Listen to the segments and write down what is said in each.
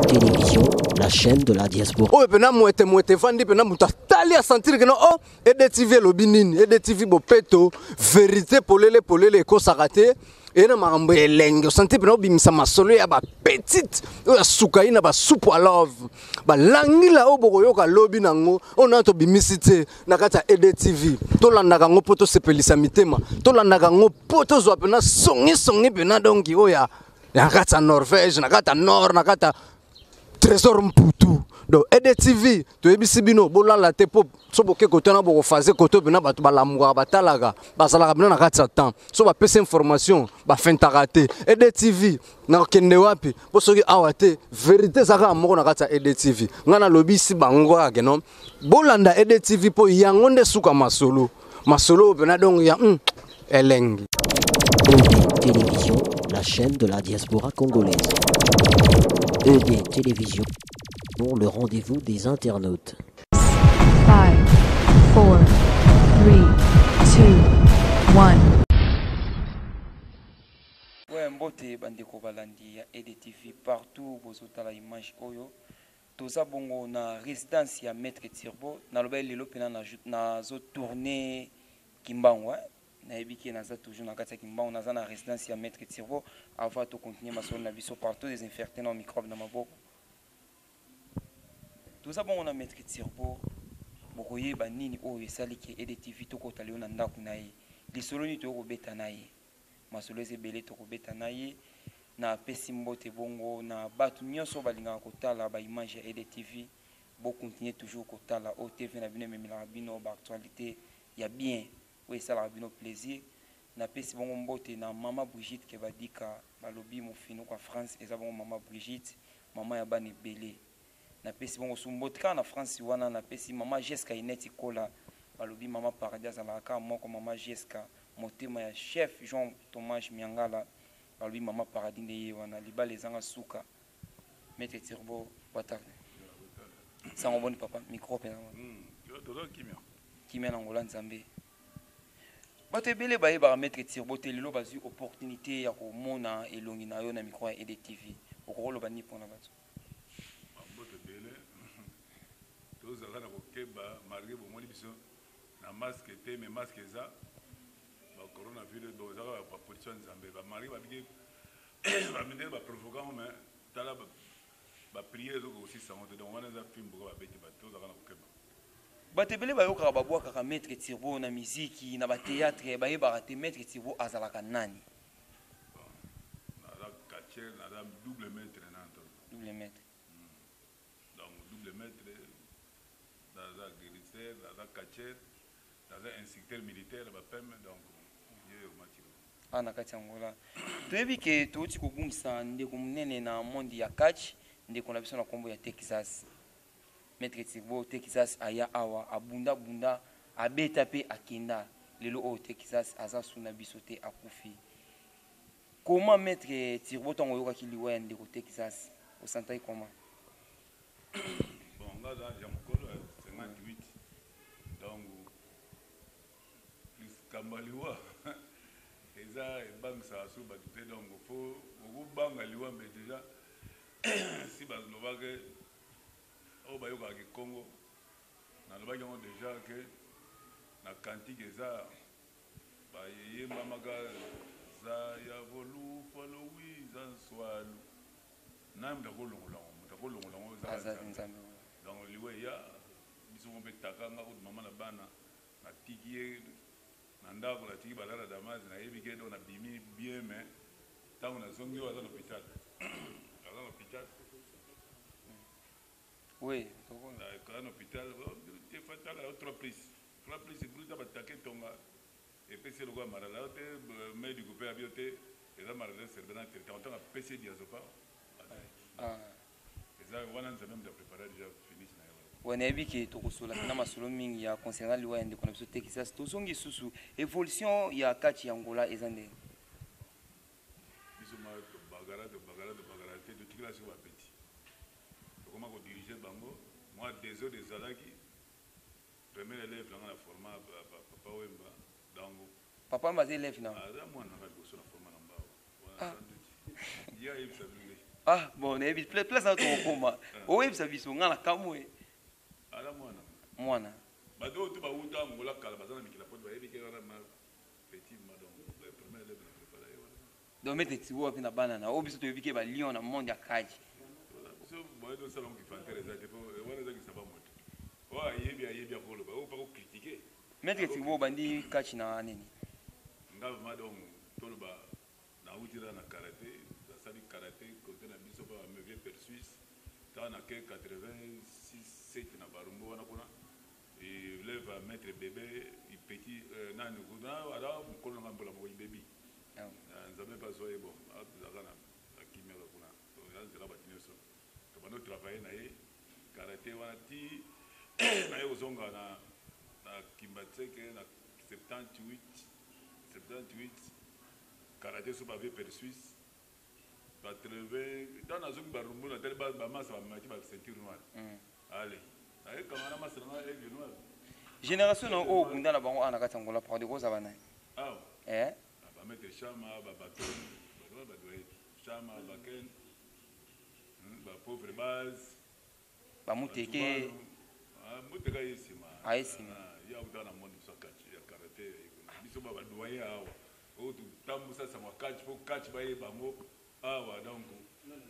Télévision, la chaîne de la diaspora. Oh, pena mouete fandi pena mutatali a sentir que non oh EDTV lobinini EDTV bopeto vérité polele ko sakate et na makambo elenge sentir pena bimisa masolo ya ba petite ya sukai na ba soupe à love ba langila o bokoyoka lobi nango ona to bimisite na kata EDTV to landaka ngo poto sepelisa mitema to landaka ngo poto zwa pena songi pena donc oya na kata Norvège na kata Nord na kata Trésor Mputu donc EDTV to ebisi bino bolala te po so boke koto na boko faze koto bina batu balamuka batalaka basalaka bino na kati ya temps so ba pesa information ba fentaka te EDTV na kende wapi po soki awa te vérité saka moko na kati ya EDTV ngana lobisi bango kaka non bolanda EDTV po yango nde suka masolo bina donc ya elengi. Télévision, la chaîne de la diaspora congolaise. ED Télévision, pour le rendez-vous des internautes. 5, 4, 3, 2, 1. Ouais, mbote bandeko balandi ya EDTV partout bozotala image oyo toza bongo na résidence ya Maître Tirbo na lobeli lelo pena na zo tourner Kimbangu na ebiki naza toujours na kati ya Kimbangu naza na résidence ya Maître Tirbo avant to continuer masolo na biso partout désinfecter na microbe na maboko toza bongo na Maître Tirbo bokoyeba nini oyo esaliki EDTV tokota leo na ndako na ye lisolo ni to kobeta na ye masolo ezebele to kobeta na ye na pesi mbote bongo na batu nyonso balingaka kotala ba image ya EDTV bo continuer toujours kotala OTV na bino memela bino ba actualité ya bien oui ça la bino plaisir na pesi bongo mbote na mama Brigitte ke badika balobi mofino kwa France eza bongo mama Brigitte mama ya bana ebele na pesi bongo sumbote ka na France wana na pesi mama Jessica Ineti Kola balobi mama Paradis alaka moko mama Jessica motema ya chef Jean Thomas Miangala balobi mama Paradis nde wana libala ezanga suka Maître Tirbo batarde sango boni papa micro pena tozo kimia na ngola nzambe bato ebele bayebaka Maître Tirbo te lelo bazwi opportunité ya komona elongi na yo na micro ya EDTV okoloba ni mpona bato bato ebele tozala na kokeba malgré bomoni biso na masque te mais masque eza ba coronavirus donc ezaka ba position nzambe ba malgré babiki bamindele baprovocant mais tala bapriere ezoko aussi sango te donc wana eza film boka babeti bato tozala na kokeba bato ebele bayokaka babwakaka Maître Tirbo na miziki na batéâtre bayebaka te Maître Tirbo azalaka nani naza catcher naza double maître double maître donc double maître naza guérisseur naza catcher naza instructeur militaire bapeme donc ye omatiro na kati ya ngola toyebi ke touti kobungisa ndeko monene na monde ya catch ndeko na biso na nkombo ya Texas Maître Tirbo Texas aya awa abunda abeta pe akenda lelo o Texas aza suna biso te akufi comment Maître Tirbo tongo yoka kiliwa ya ndeko Texas au santai comment bon ngaza ya mokolo 58 donc plus kambaliwa eza ebangisa so bato te donc fo okobanga liwa mbe déjà si balobake oyo bayokaka Congo nalobaki yango déjà ke na kantique eza bayembamaka za ya volu falo wi za nswalu naye moto akolongola yango eza donc liwa eya biso mo mpe takanga kutu mama na bana natiki ye na ndako natiki balala damasi nayebi ke donc nabimi bien mais ntango nazongi oyo aza na hôpital oui dans l'hôpital tu fatal à 3 prises c'est plus d'attaquer tonga et puis c'est le quoi malade mais du coup à bioté et là malade c'est dans le temps à PC diazopa et ça on a même préparé déjà fini on a vu que tokosola na masolo mingi ya concernant liwa ya ndeko na biso Texas tozongi susu évolution ya kati ya Angola ezande biso ma bagara te de tikla sur la petit comment on diriger bango moi des autres des alaki premier élève dans la format papa Wemba dango papa Wemba élève na moi na ka bosso na format na mbao il y a eu ça Ah, bon, on a vu place à ton coma. Oui, ça vit son gars la camoué. ala mwana Moi, bato tu bauta ngola kala bazana mikila pote bayebi ke wana ma petit madon le premier élève na préparé wana donc mettre tu vois na banana au biso to yebike ba lion na monde ya kaji so boy do salon qui fantere ça te wana za ki saba moto wa yebi akolo ba o pas critiquer mettre tu vois bandi kachi na nini ngaba madon tolo ba na utira na karaté za sali karaté côté na biso ba me vieux per suisse ta na ke 86 7 na barumbo wana kuna il lève à mettre bébé il petit nani kuna wala mkono ngambola mo bébé nzambe pas soyez bon azakana akimela kuna to yanzela batinyo so to bano travailler na ye karaté wana ti na ye ozonga na kimbatseke na 78 karaté so ba vieux per suisse ba 80 dans la zone barumbo na tel ba massa ba mati ba ceinture noire allez aye kamana masanga aigle noir génération na o bunda na bango ana katangola par de cause abana ah ba mettre chama ba baken ba doit chama baken ba pauvre base ba muteke muteka yesima ya utana monde so kachi ya karaté biso ba doyen awa o tu tambusa sa wakati po kachi ba ye bango awa donc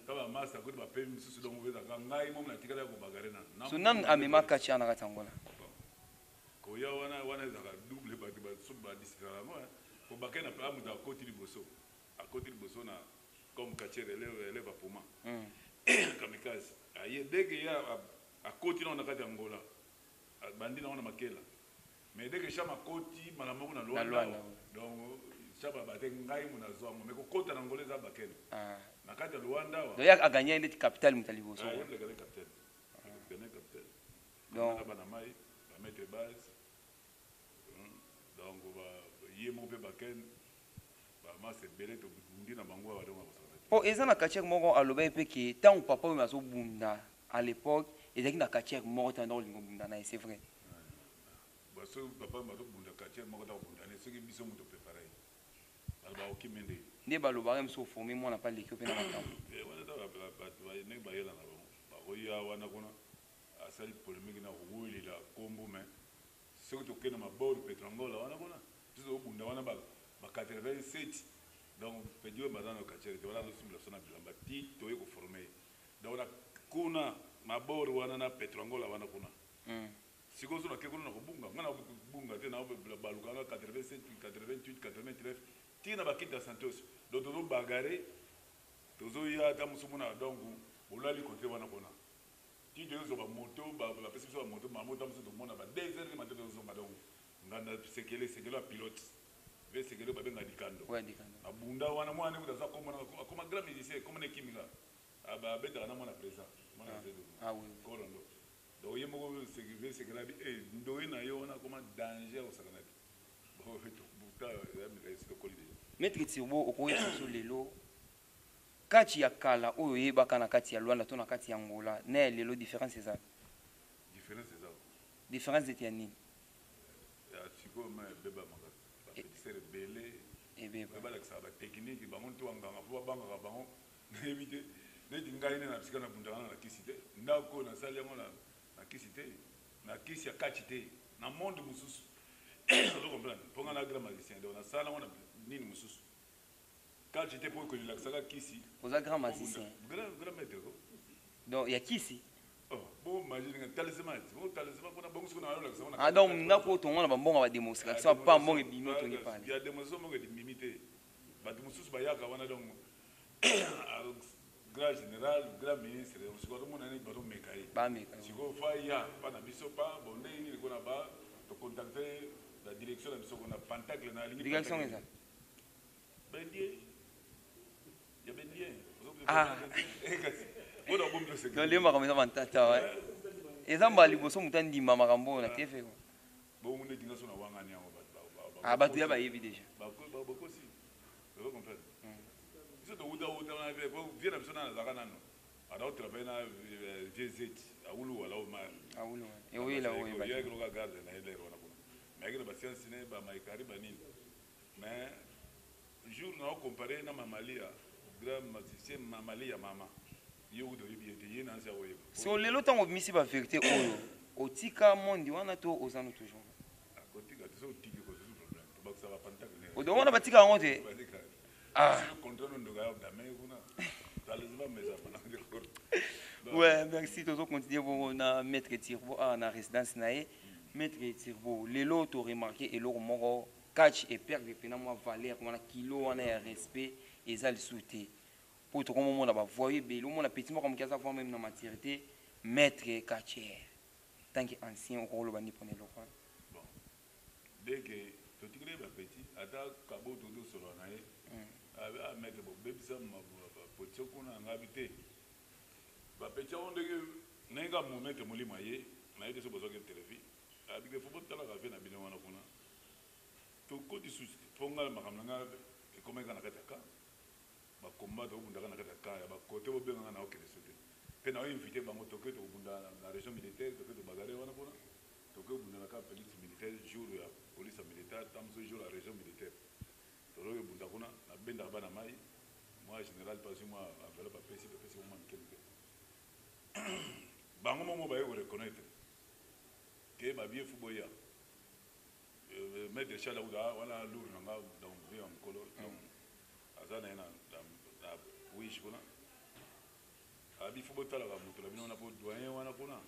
kaba masa ko ba pe misusu donc veza ngai mo na tikala ko bagare na so nan amema kachi ana katangola ko ya wana za double ba so ba discala mo ko bakena pa mu da côté liboso na comme kachi relève poma kamikaze aye dege ya a côté na kati Angola bandi na ona makela mais dege chama côté malamoko na Luanda donc chaba ba te ngai mu na zo mo me ko kota na Angola za bakena na kati Luanda wa donc ya a gagné une capitale mutaliboso ya le gagné capitaine donc ba na mai ba mettre base donc ba yemo pe baken ba masse belé to bundi na bango wa donc po ezana kachek moko aloba pe ki tant papa o maso bunda à l'époque ezaki na kachek moko tant dans lingo bunda na c'est vrai ba so papa maso bunda kachek moko ta bunda ne soki biso muto préparer alba okimende ne baloba même so formé moi na pas l'équipe na makambo wana ta ba ne ba yela na ba oya wana kuna asali polémique na wuli la kombo mais soki to kena mabord petrangola wana kuna tuzo bunda wana ba 87 donc pedio madana kacheri te wala no simla sona bilamba ti to yeko former donc na kuna mabord wana na petrangola wana kuna siko so na ke kuna na kubunga ngana kubunga te na baluka na 87 88 89 ti na bakita Santos donc to bagare tozo ya ta musumuna donc olali côté wana kuna ti to zo ba moto ba pesi so ba moto ma moto musu to mona ba 2 heures de matin zo ba donc nganda sekele pilote ve sekele ba benga dikando abunda wana mwana mutaza koma grand musicien comme ne kimila aba beta na mwana présent mwana zedo oui korondo do yemo sekele bi ndo ina yo wana koma danger au sakanati bo to buta ya mi sito kolide maître Tirbo okoyi so lelo kati ya kala oyo yebaka na kati ya Luanda to na kati ya Angola na lelo différence eza différence de tiani ya siko ma beba maka c'est belé et beba la ça ba technique ba monto nganga fo banga ka bango na éviter ne dingai na psika na bundana na kisite ndako na sali yango na kisite na kisi ya kachite na monde mususu on comprend ponga na grand magicien donc na sala wana nini mususu kachite pour que la sala kisi oza grand magicien grand maître donc ya kisi bon imagine talisman kuna bongo kuna wala kusema ah donc ndako to ngona bambonga ba démonstration pas mbonga bimo to ngi pale ya démonstration mbonga di mimité ba mususu ba yaka wana donc grand général grand ministre siko to mona ni ba to mekai ba mekai siko fa ya pa na biso pa bonde ni ko na ba to contacter la direction de biso na pentacle na ligne direction eza bendie ya bendie ah oda bombe sekele donc le makambo mantata wa eza mbali boso mutandi mama makambo na tefe ko bon on dit na wangani yango ah batu ya ba yebi déjà ba kosi vous comprenez isso to uda na ve viens na biso na zaka nano ada travailler na VZ awulu wala o ma awulu e oui la o ba ya ko ga garde na ele wana kuna mais que ba science ne ba maikari ba nini mais jour na comparer na mamalia grand magicien mamalia mama nansi ya oyeba so lelo ntango obimisi bavérité oyo otika mondi wana to ozano toujours kotika te so otiki kosusu problème tobakisaka pantake ne odo wana batika yango te contrat ndoka ya dame kuna talezima mesa pana ouais merci toujours continuer bongo na maître Tirbo na résidence na ye maître Tirbo lelo to remarqué eloko moko catch et perdre pena moi valeur wana kilo wana ya respect eza lisusu te po tokomomona bavoye ebele omona petit moko moki aza voir même na maturité maître catcher tant que ancien okoloba ni pona eloko wana bon dès que totikile bapeti ata kabo tozosolola na ye maître bobebisa position kuna ngabi te bapeti yango ndenge nayenga momete molimo ye naye te so bozwaki televi abike fo botalaka ve na bino wana kuna tokoti susi fo nga makambo na nga ekomaka na kati ya ka bakomba tokobundaka na kati ya ka ya bakote bobenganga na okende so te mpe na oinvite bango toke tokobunda na région militaire toke tobagare wana kuna toke obunda na ka police militaire jour ya police militaire tamoso jour ya région militaire toloki ebunda kuna nabendaka bana mai mwa général pasi mwa enveloppe apesi mwa mikemike bango momo baye koreconnaitre ke babie fu boya maître Charles Aouda wana lour nanga donc vie en colo donc azana na wish kuna abi fu botala ka mutu la bino na po doyen wana kuna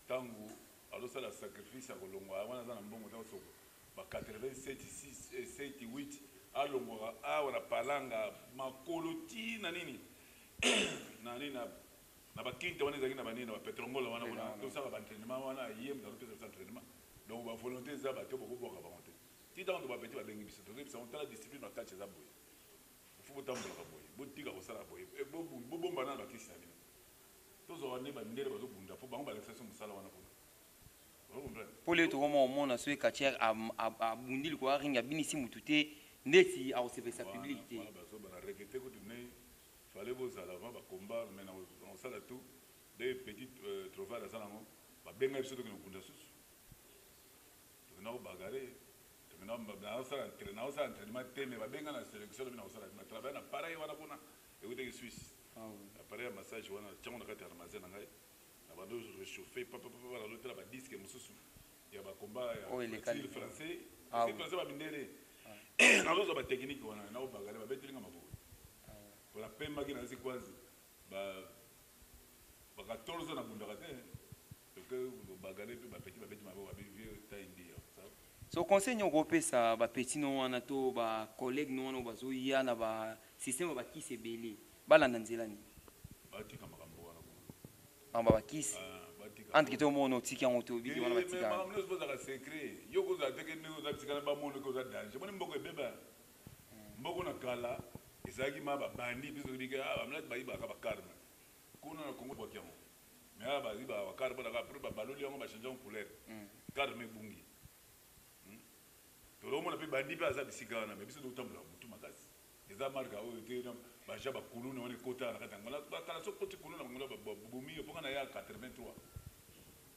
tangu alosala sacrifice akolongwa wana zana mbongo ta soko ba 87 6 7 8 alongwa wana palanga makoloti na nini na nini na bakinte wana ezalaki na banini na bapetrongole wana kuna tosala baentraînement wana yem na lopesa entraînement donc ba volonté za bato bokobwaka bango te ti ntango bapeti babengi biso tozebisa tala discipline bakati eza boye fo botambolaka boye botika kosala boye bobombana na bakisi na bino tozwaka nde bandele bazobunda mpo bango balexation mosala wana kuna po leo tokoma omona so ekatiere abundi likolo aringi abinisi mutu te ndeti akosepelisa publike te bana regete kuti ne fallait bozala avant bakomba mais na osala tout des petites trouvailles asala yango babenga biso tokende kokunda susu tokenda kobagare naosala entraînement te mais babenga na sélection lobi na kosala natravaille na pareil wana kuna ekuteki suisse appareil ya massage wana tiango na kati ya ramasin na ngai na bando réchauffe papapapa nalotela badiske mosusu ya bakomba ya français français babindele nazozwa batechnique wana nakobagare babetelinga maboko mpona pembaki na nasi kwanzi ba 14 na bundaka te toke bagale mpe bapeti babeti maboko babivie taindi so conseil nyongo opesa bapeti no wana to bacollègue no wana bazoya na basystème bakisi ebele balanda nzela nini batika makambo wana amba bakisi entre te omona otiki yango te obiki wana batika makambo nyonso ozaka secret yo kozala teke ndenge oza bisikana bamona ke oza danger moni mboko ebeba mboko na kala ezalaki ma babandi biso bike bamilati bayibaka bakarme kuna na kongo bwaki yango mais bayibaka bakarme mpona apres babaloli yango bachange yango couleur karme ebungi tolomona mpe bandi mpe aza bisika wana mais biso totambola motu makasi eza marke oyo te baja bakuluna wana ekota na kati yango bakala so koti kuluna bangola bomi mponga na ye 83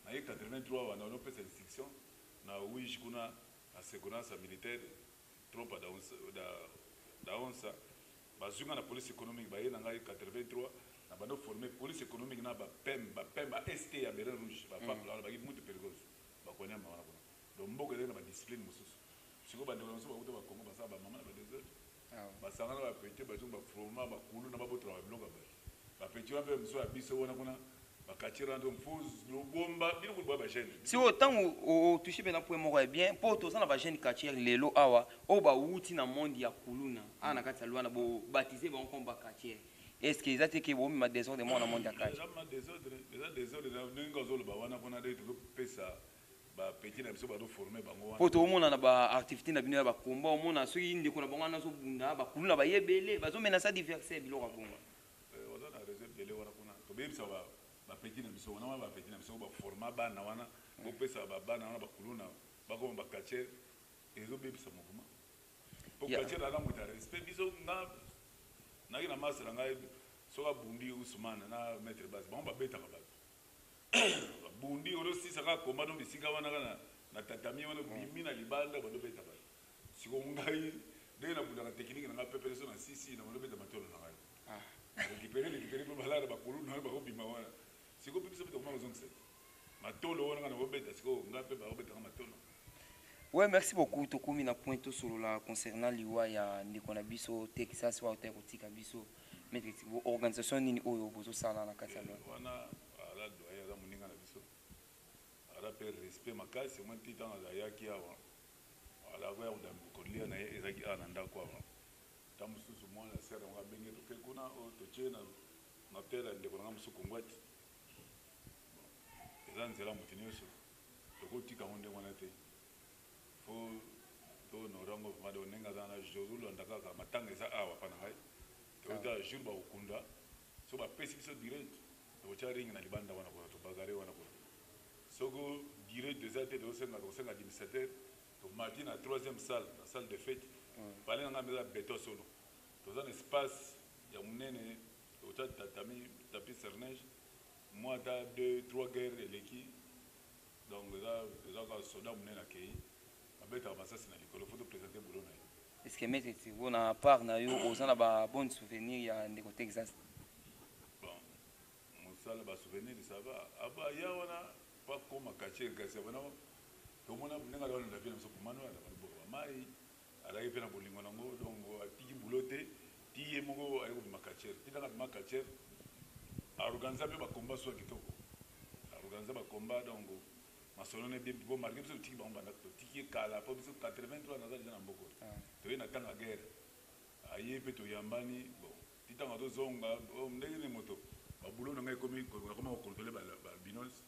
na ye 83 wana onopesa instruction na wish kuna aseconance militaire trompe daonsa bazwinga na police économique baye na ngai 83 na bando former police économique na bapem ba ST ya beret rouge bafambe wana baki mutu périgose bakonya mawana kuna donc mboko ezali na badiscipline mosusu siko bandeko na mosusu bakuta bakongo basala bamama na badesert basanga na bapeti bazo bafroma bakulu na babotela babiloko bapeti wana mpe mosusu ya biso wana kuna bakatira donc fo lobomba bino kuliboya bagene si otango otouche mpe na point moko ya bien mpo toza na bagene quartiere lelo awa oyo bawuti na monde ya kuluna awa na kati ya lwana bobatize bango comme baquartiere est ce que eza te ke bomema désordre moko na monde ya kati eza désordre ndenge ozoloba wana mpona nde tokopesa bapeti na biso bazoforme bango wana mpo toomona na baactivité na bino ya bakomba omona soki ndeko na bango wana azobunda bakuluna bayebele bazomena sa diversaire biloko ya bongo oza na réseau ebele wana kuna tobeyebisa bapeti na biso wana wana bapeti na biso baforma bana wana bopesa babana wana bakuluna bakoma baquartiere ezobebisa mouvement po quartiere ala moto ya respect biso naki na masa na ngai soki abundi usumana na maître base bango babetaka bato babundi olosisaka komba no bisika wana kaka na tatami wana bimi na libanda bandobeta bato siko ngai ndenge nabundaka teknike na ngai pepele so na sisi na bandobeta matolo na ngai récupéré mpe balala polo na ba obima wana siko biso bito koma zongse matolo wana na obeta siko ngape ba obeta matolo. Ouais, merci beaucoup. Tokumi na point sur la concernant liwa ya ndeko na biso Texas wa hotel kotika biso mais organisation nini oyo bozo sala na kati ya wana ala doya za muninga na biso ala pe respect makasi mo tita na yaki awa ala wa udam kolia na ezaki ananda kwa tamususu mwana sera nga benge to kuna o to chena na tela ndeko na musuku ngwati ezanzela mutinyoso tokotika honde mwana te fo to no rango mado nenga zana jozulu ndaka ka matanga eza awa pana hai to ta jour ba ukunda so ba pesi biso direct to cha ring na libanda wana ko to bagare wana ko so go direct des até de senga administrateur to mardi na 3e salle la salle de fête pale nga meza beto solo to za espace ya munene to cha tatami tapis cernage moi ta 2-3 guerres eleki donc za ka soda munene akei est-ce que maître vous na part na yo ozana ba bon souvenir ya ndeko Texas bon mosala ba souvenir ça va aba ya wana pas comme kache ngase bana to mona mninga la na bien so kumano ala bo mai ala ife na bolingo nango donc atiki bulote tiye moko ayo makache tika na makache arroganza be ba combat so kitoko arroganza ba combat donc masolo ne bien bon marqué biso tiki bamba ndako tiki kala po biso 83 na zali na mboko to ina tanga guerre aye pe to yambani bon titanga to zonga ndenge ne moto babulo na ngai komi koma contrôler ba binos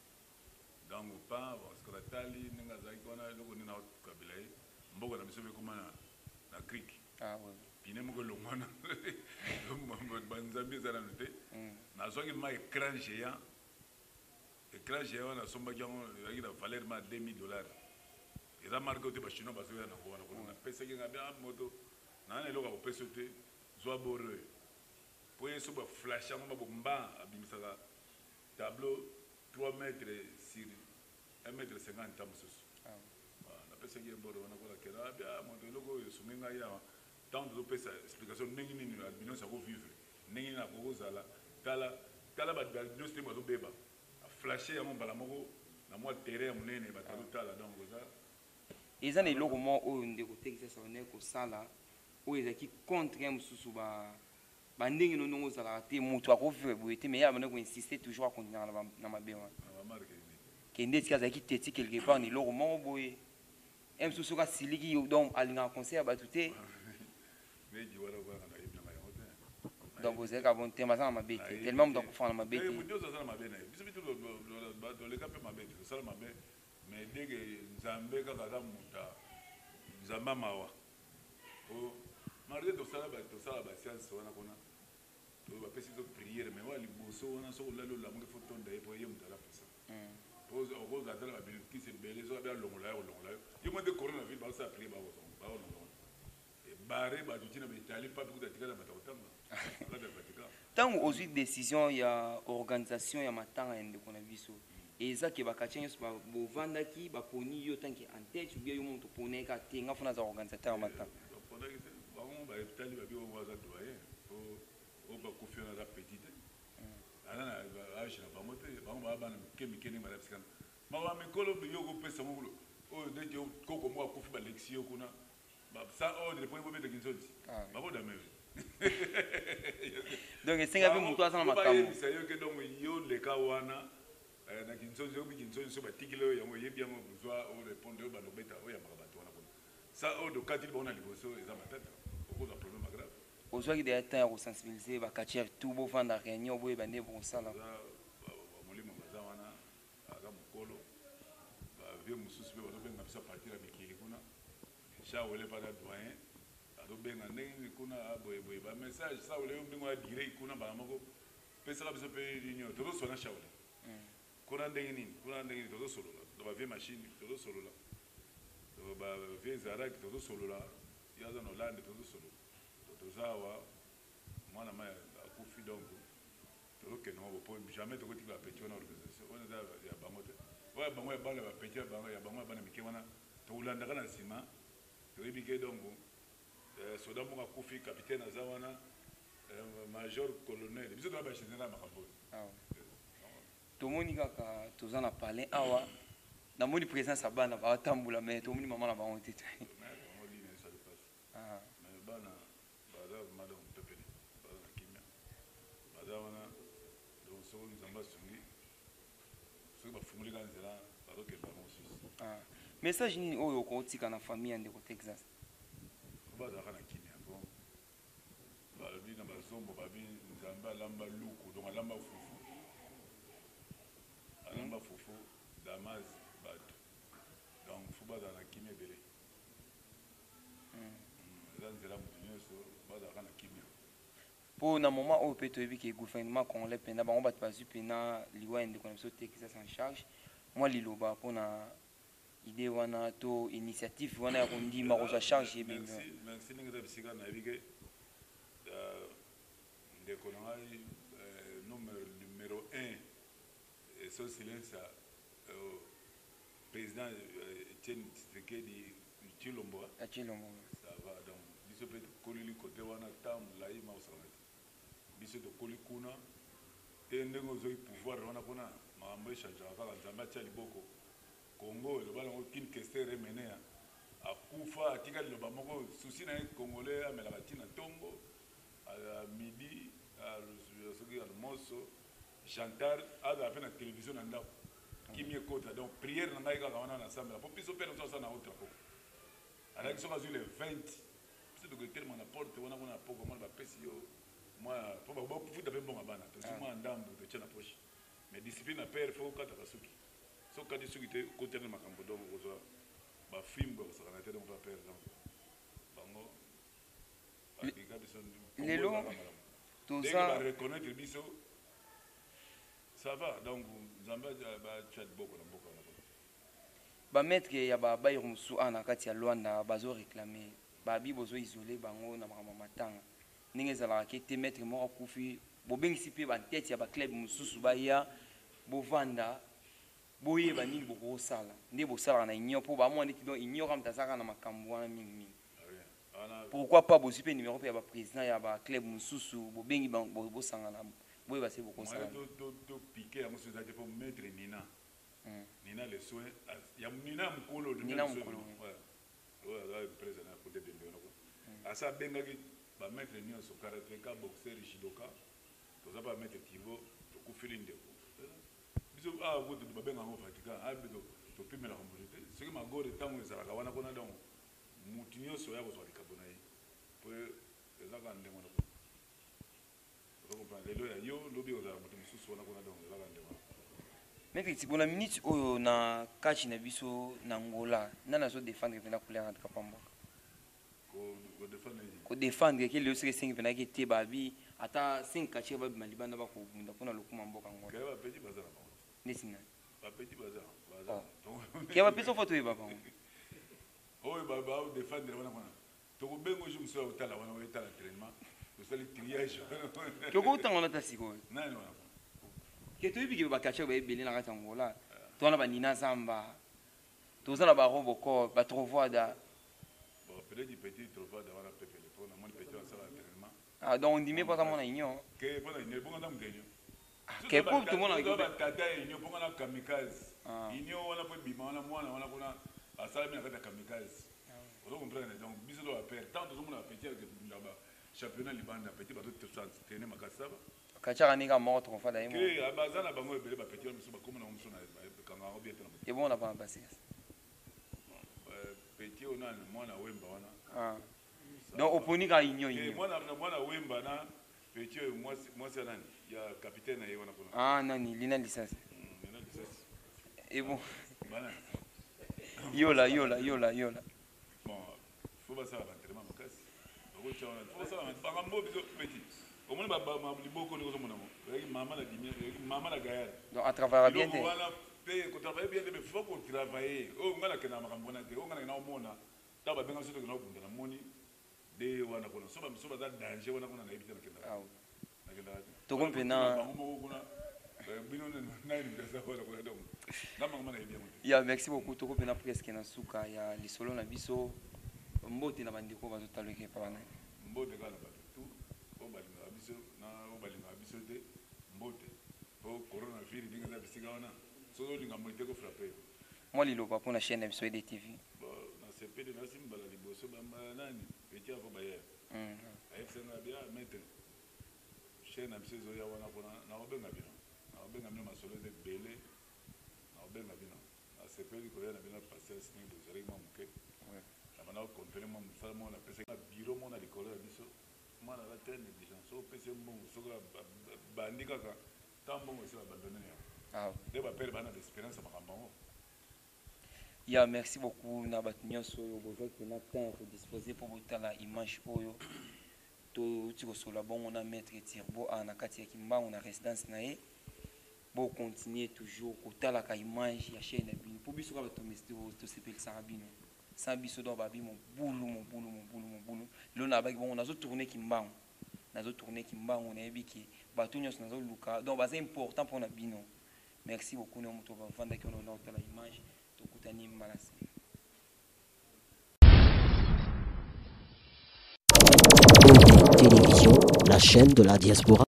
donc pas parce que la tali ninga zaki kona loko ni na kabila mboko na biso be koma na creek ouais pine moko longwana banzambi zala note na zoki ma écran géant écran géant na somba jango il a valeur ma $2000 et ça marque que chinois parce que na ko na pesa ki ngabe moto na ne loka ko pesa te zo bore po yeso ba flash ngo ba mba abimisaka tableau 3 mètres sur 1 mètre 50 tamususu na pesa ki bore na ko la kera bia moto loko suminga ya tant de pesa explication nengi nini albino sa ko vivre nengi na ko zala tala ba albino ste ba zo beba flasher ya mbala moko na moi terrain munene ba tala donc ça ils ont eloko mo oyo ndeko Texas on est ko sala oyo ezaki contre mususu ba ndenge no nongo zala te mutu akofwe boyete mais ya bana ko insister toujours à continuer na mabewa kende tika zaki teti quelque part ni eloko mo boye mususu ka siliki donc alinga conseil ba tuté mais di wala kwa na ibna ngayo donc vous êtes à bon thème ça m'a bête tellement donc faire na bête mais mudio ça m'a bête biso bitu do le cap m'a bête ça m'a bête mais dès que nzambe kaka za muta nzamba mawa o marde to sala ba science wana kona to ba pesi to prière mais wali boso wana so lalo la mo photo ndai po yem dala pesa pose o go za dala ba bi ki se bele so ba longola yo mo de coronavirus ba sa prier ba longola barré ba tutina be tali pa ku datika na batotanga la de batika tant aux décision ya organisation ya matanga ende kona biso eza ke bakatien so ba bovandaki ba poni yo tanki en tête ou bien yo monto poneka tenga fona za organisateur matanga pona ke ba mo ba tali ba bi o waza doye o ba kufiona za petite ana na age na ba mote ba mo ba na kemikeni mara psikana ma wa mikolo bi yo ko pesa mo o de yo koko mo akufi ba lexio kuna ça ordre pour mettre quelque chose ba boda même donc singa bi mutu asana makamu ça yo que donc yo le kawana na kinzo yo bi kinzo so ba tikilo yango yebi yango besoin o répondre ba lobeta o ya makabato wana kuna ça ordre katili ba ona liboso eza matata au cause problème grave ozwaki de temps ya sensibiliser ba katier tout bo vanda réunion bo ebande bon sala molimo maza wana aga mukolo ba vie mususu be ba benga bisa partir ya mikili kuna ça wele para doyen ado benga ndenge kuna boye ba message ça wele mbingo ya direct kuna bana moko pesa biso pe réunion to so na shawle kuna ndenge nini to solo la ba vie machine to solo la to ba vie zara to solo la yaza no land to solo to zawa mwana ma akufi donc to ke no bo jamais to kotika petit na organisation on za ya bangote wa bango ya bana ba petit ya bango ya bana mikewana to ulanda kana sima toyebi ke donc soda moko akufi capitaine aza wana major colonel biso to ba général makambo tomoni kaka toza na palais awa namoni présence ya bana baotambula mais tomoni mama na bango te bana baza madame pepele baza na kimia baza wana donc soko nzambe asungi soki bafungoli ka nzela bazokenda bango mosusu message nini oyo okotika na famille ya ndeko Texas bazalaka na kimia bon balobi na bazombo babi nzambe alamba luku donc alamba fufu damas bato donc fo bazala na kimia ebele eza nzela moto nyonso bazalaka na kimia mpo na moment oyo mpe toyebi ke gouvernement congolais mpena bango bato bazwi mpena liwa ya ndeko na biso Texas en charge mwa liloba mpona idée wana to initiative wana ya kondima kozwa charge ebenge merci ndenge eza bisika nayebi ke ndeko na ngai numéro 1 son silence président Etienne Tshisekedi Tshilombo ça va donc biso peut kolili côté wana tamulai maosana biso tokoli kuna te ndenge ozoi pouvoir wana mpona makambo echangeaka kaka nzambe atia liboko Congo eloba nango kini kester emenea akufa atika liloba moko susi na ye congolais amelaka ntina ntongo à midi soki almoso chantal azala mpe na télévision na ndako kimi ekota donc prière na ngai kaka wana na sambela mpo biso mpe nazosa na otrapo alaki soki azwi le 20 biso tokotelema na porte wana kuna na poko mwana bapesi yo mwa mpo bafuta mpe mbongo bana tosi mwa ndambo totie na poche mais discipline na père fo okataka suki so okati suki te okoterne makambo donc okozwa bafilme bakosakana te donc bapère donc bango babika biso lelo toza bareconnaître biso ça va donc nzambe batia liboko na mboka wana bametre ya babayiro mosusu ana kati ya Luanda bazoreklame babi bozoisole bango na makambo matanga ndenge ezalaka ke te maître moko akufi bobengisi mpe bantete ya baclub mosusu baya bovanda boyeba nini bokosala nde bosalaka na union mpo bamwa neti donc union kaka moto azalaka na makambo wana mingimingi pourquoi pas bozwi mpe numéro mpe ya baprésident ya baclub mosusu bobengi bosangana boyeba se bokosala topike yango so ezalaki mpo maître nina le soin ya nina mokolo oyo azalaki président ya kote bembe wana asa abengaki bamaître nyonso karateka boxer shidoka toza pa maître tivo tokufili ndeko biso awa kutu babenga yango vatican abe topimelaka mbuli te soki magore ntango ezalaka wana kuna donc mutu nyonso oya kozwa likambo na ye po ezaka ndenge wana lelo ya yo lobi ozala moto mosusu wana kuna donc ezaka ndenge wana maître tibona minute oyo na kati na biso na Angola nani azodefendre mpena couleur ante kapamboka kodefendre ke lelo soki esengi mpenaki te babi ata 5 kachire babima libanda bakobunda mpona lokuma mboka Angola neti nani ke bapesi ofo toyeba bango oyo baodefendre wana kuna tokobenga ojo mosusu ya kotala wana oyetala entraînement tosali triage tokotanga wana ta sikoyo nani wana ke toyebi ke bakachere baebele na kati ya Angola towana banina zamba toza na barobocor batrovoada peut-être petit trovada wana pepele po na moni petit wasala entraînement donc ondime mpo ata mona union ke po na union bongo na mgenyo ke po tomona batata ya union bongo na kamikaze union wana po bima wana mwana wana kuna asalami na kati ya kamikaze ozo comprendre donc biso do bapere tant tozomona petit avec ndaba championnat libanda petit bato totraîner makasi saba kachaka ninga moko tokofada ye ke baza na bango ebele bapeti wana mosusu bakóma nango mosusu na kanga yango biete na ebongo na bana basi petit oyo nani mwana wemba wana donc oponi ka union mwana wemba na petit oyo mwasi ya nani ya capitaine na ye wana kuna nani lina lisasi lina lisasi ebo bana yola bon faut basala baentraînement makasi bakotia wana faut basala bangambo biso petit omoni liboko ndenge ozomona mo ezalaki mama na dimia ezalaki mama na gayal donc atravaillera bien te wana mpe kotravaille bien te mais faut kotravaille oyo ngai nakenda makambo wana te oyo ngai nakenda omona ntango babenga biso tokenda okunda na moni de wana kuna so baza danger wana kuna nayebi te nakendaka te toko mpena bango moko kuna bino nani mpesa wana kuna donc nga makambo nayebi yango te ya merci beaucoup toko mpena presque na suka ya lisolo na biso mbote na bandeko bazotala eke pa banani mbote kaka na bato tu oyo balingaka biso mbote po coronavirus ndenge eza bisika wana soki olinga moi te kofrape mwa liloba mpona chaîne ya biso EDTV na sepede nasimbala liboso bambala nani peti afo bayere ayebisenga bia maître chaîne na biso ezoya wana mpona nakobenga bino masolo eza ebele nakobenga bino nasepeli koya na bino paster sini bozalaki mwa moke nabanda kokontrole mwa mosala moko napesaki na biro moko na likolo ya biso mwana ala te négligence soki opesi mbongo soki bandi kaka ntan mbongo esi babandone yango nde bapere bana d'expérience ya makambo yango ya merci beaucoup na bato nyonso oyo bozwaki na temps ya kodispose mpo botala image oyo touti kosola bongo na maître Tirbo a na kati ya kimbangu na résidence na ye bocontinue toujours kotalaka image ya chaîne ya bino mpo biso kaka tosepelisaka bino sans biso donc babi mobulu lelo nabaki bongo nazotourne kimbangu nayebi ke bato nyonso nazoluka donc baza important mpona bino merci beaucoup na moto bavandaki ona otala image tokutani malasi Télévision, la chaîne de la diaspora.